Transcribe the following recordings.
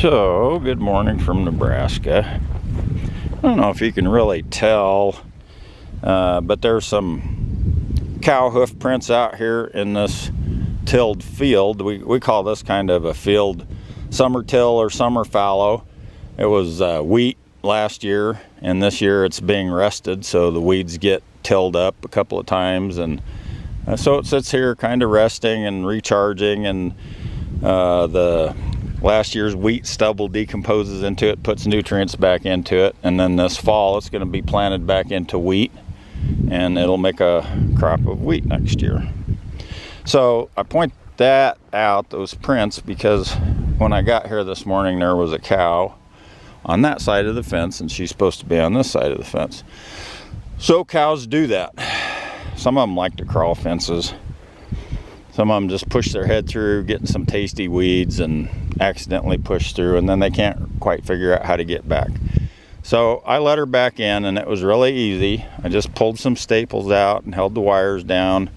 So, good morning from Nebraska. I don't know if you can really tell, but there's some cow hoof prints out here in this tilled field. We call this kind of a field summer till or summer fallow. It was wheat last year, and this year it's being rested, so the weeds get tilled up a couple of times, and so it sits here kind of resting and recharging, and the last year's wheat stubble decomposes into it, puts nutrients back into it, and then this fall it's going to be planted back into wheat, and it'll make a crop of wheat next year. So I point that out, those prints, because when I got here this morning there was a cow on that side of the fence, and she's supposed to be on this side of the fence. So cows do that. Some of them like to crawl fences. Some of them just push their head through, getting some tasty weeds, and accidentally push through, and then they can't quite figure out how to get back. So I let her back in, and it was really easy. I just pulled some staples out and held the wires down,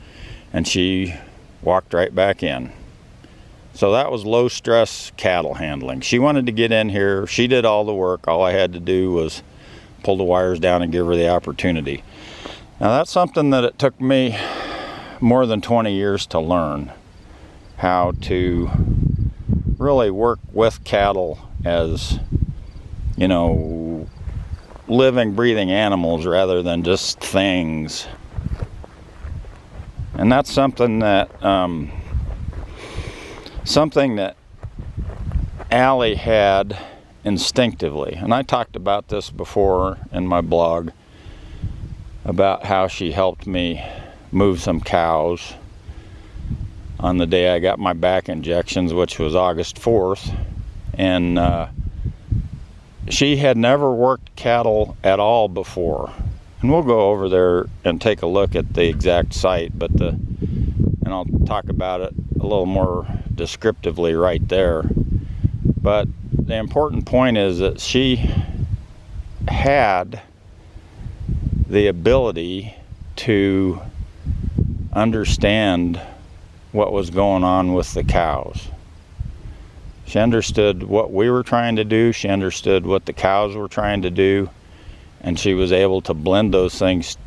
and she walked right back in. So that was low stress cattle handling. She wanted to get in here. She did all the work. All I had to do was pull the wires down and give her the opportunity. Now that's something that it took me more than 20 years to learn, how to really work with cattle as, you know, living, breathing animals rather than just things. And that's something that Allie had instinctively. And I talked about this before in my blog about how she helped me move some cows on the day I got my back injections, which was August 4th. And she had never worked cattle at all before. And we'll go over there and take a look at the exact site, and I'll talk about it a little more descriptively right there. But the important point is that she had the ability to understand what was going on with the cows. She understood what we were trying to do. She understood what the cows were trying to do. And she was able to blend those things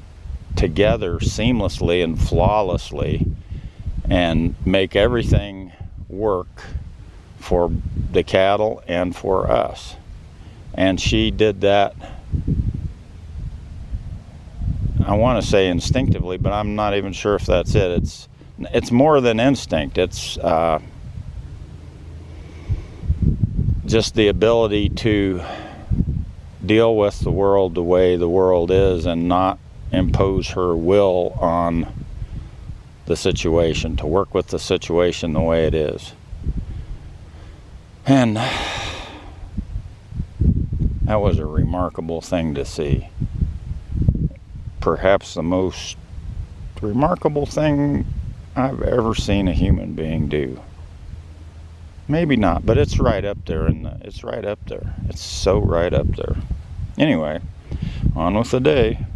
together seamlessly and flawlessly and make everything work for the cattle and for us. And she did that, I want to say instinctively, but I'm not even sure if that's it. It's more than instinct. It's just the ability to deal with the world the way the world is and not impose her will on the situation, to work with the situation the way it is. And that was a remarkable thing to see. Perhaps the most remarkable thing I've ever seen a human being do. Maybe not, but it's right up there. It's right up there. It's so right up there. Anyway, on with the day.